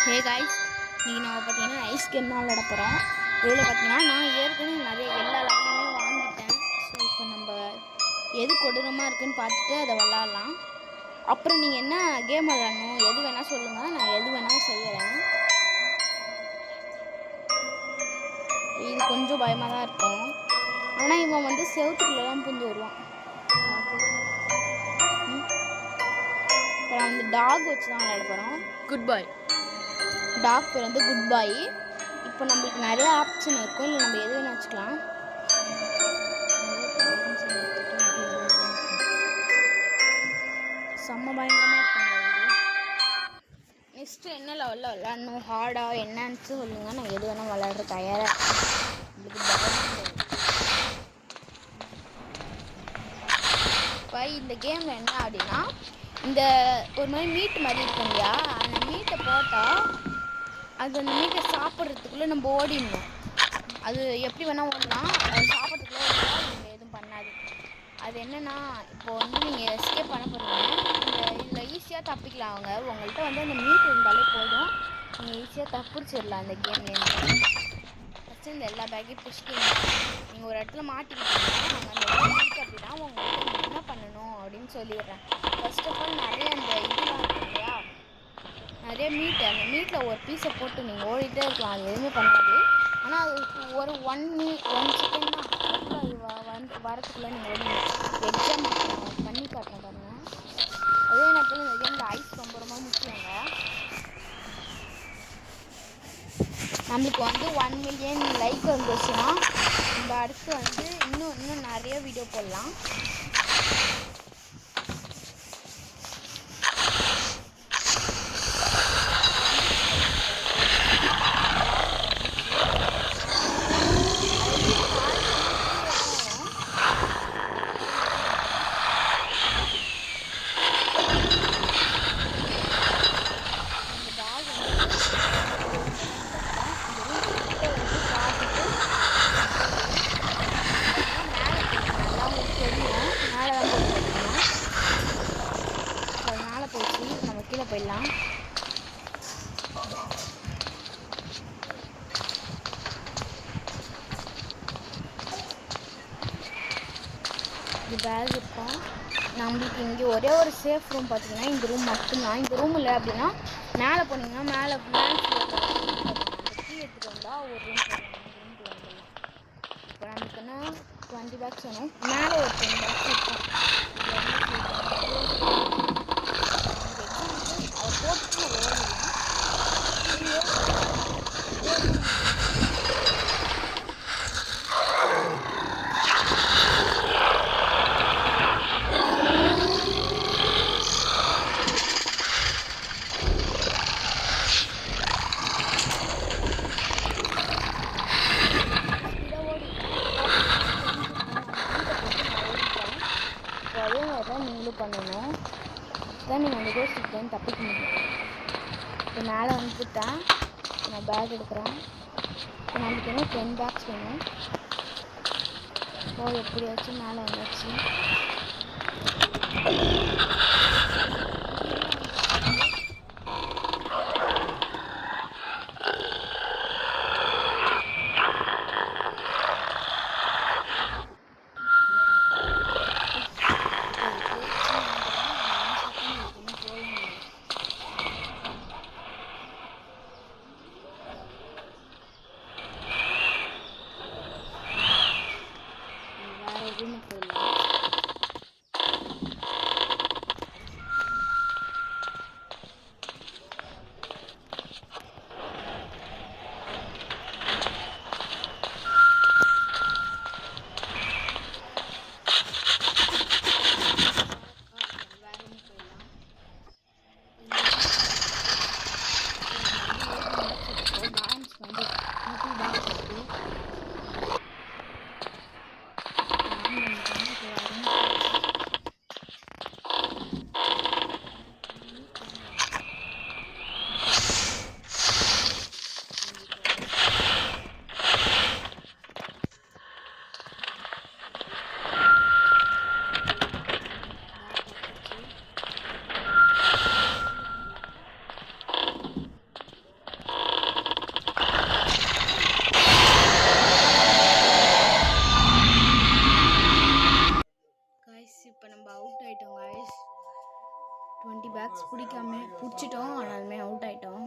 Hey guys, இன்றைக்கி நம்ம பார்த்தீங்கன்னா ஐஸ் கேம் தான் விளையாட போகிறோம். இதில் பார்த்தீங்கன்னா நான் ஏற்கனவே நிறைய எல்லா லெவலையுமே வாங்கிட்டேன். ஸோ இப்போ நம்ம எது கொடூரமாக இருக்குதுன்னு பார்த்துட்டு அதை விளாட்லாம். அப்புறம் நீங்கள் என்ன கேம் விளாடணும் எது வேணால் சொல்லுங்கள், நான் எது வேணால் செய்கிறேன். இது கொஞ்சம் பயமாக தான் இருக்கும். ஆனால் இவன் வந்து செவத்துக்குள்ளே தான் புந்து வருவான். இப்போ நான் வந்து டாக் வச்சு தான் விளையாட போகிறோம். குட் பாய். டாக் பேர் வந்து குட் பாய். இப்போ நம்மளுக்கு நிறைய ஆப்ஷன் இருக்கும், இல்லை நம்ம எது வேணும் வச்சுக்கலாம். செம்ம பயங்கரமாக இருக்குங்க இது. நெக்ஸ்ட்டு என்ன லெவலில் விளாடணும், ஹார்டாக என்னன்னு சொல்லுங்கள், நான் எது வேணால் விளையாடுற தயாராக இப்போ இந்த கேமில் என்ன அப்படின்னா, இந்த ஒரு மாதிரி மீட் மாதிரி இருக்கும் இல்லையா, அந்த மீட்டை போட்டால் அது அந்த மீட்டை சாப்பிட்றதுக்குள்ளே நம்ம ஓடிடணும். அது எப்படி வேணால் ஓடலாம், அது சாப்பிட்றதுக்குள்ளே ஓடினா நம்ம எதுவும் பண்ணாது. அது என்னென்னா, இப்போது வந்து நீங்கள் எஸ்கேப் பண்ண போகிறீங்க, இதில் ஈஸியாக தப்பிக்கலாம். உங்கள்கிட்ட வந்து அந்த மீட் இருந்தாலே போதும், நீங்கள் ஈஸியாக தப்பிச்சிடலாம் அந்த கேம்லேருந்து. ஃபஸ்ட்டு இந்த எல்லா பேக்கையும் பிடிச்சிட்டிங்க, நீங்கள் ஒரு இடத்துல மாட்டிக்கிட்டீங்கன்னா அந்த மீட் அப்படின்னா உங்களுக்கு என்ன பண்ணணும் அப்படின்னு சொல்லிடுறேன். ஃபர்ஸ்ட் ஆஃப் ஆல் நிறைய அந்த இதெல்லாம் இருக்கும் இல்லையா, நிறைய அந்த மீட்டில் ஒரு பீஸை போட்டு நீங்கள் ஓடிட்டே இருக்கலாம், அது எதுவுமே பண்ணாது. ஆனால் அது ஒரு 1 செகண்ட் தான், அது வரத்துக்குள்ளே நீங்கள் ஓடிங்க. எக்ஸாம் பண்ணி காட்டுறேன் பாருங்கள். அதே நேரத்தில் இந்த கேமில் ஐஸ் ரொம்ப ரொம்ப முக்கியங்க. நம்மளுக்கு வந்து 1 மில்லியன் லைக் வந்துச்சுன்னா நம்ம அடுத்து வந்து இன்னும் நிறைய வீடியோ போடலாம். கீழே போயிடலாம். இது பேக் இருக்கும். நம்மளுக்கு இங்கே ஒரே ஒரு சேஃப் ரூம் பார்த்தீங்கன்னா இந்த ரூம் மட்டும்தான். இந்த ரூம் இல்லை அப்படின்னா மேலே போனீங்கன்னா மேலே கீ எடுத்துகிட்டு வந்தால் ஒரு ரூம் ரூம்குள்ளே வந்துடலாம். இப்போ நமக்குன்னா 20 பேக்ஸ் வேணும், மேலே ஒரு 10 பேக்ஸ் இருக்கும். அதை போட்டு ஓடலாம். அதே மாதிரி தான் நீங்களும் பண்ணணும், தான் நீங்கள் அந்த கோஸ்ட்டுக்கு வந்து தப்பிக்க முடியும். இப்போ மேலே வந்துட்டேன், நான் பேக் எடுக்கிறேன். இப்போ நம்மளுக்கு என்ன 10 பேக்ஸ் வேணும். இப்போ எப்படியாச்சும் மேலே வந்துச்சு. அவுட் ஆயிட்டோம் गाइस 20 பேக்ஸ் பிடிச்சிட்டோம் ஆனாலுமே அவுட் ஆயிட்டோம்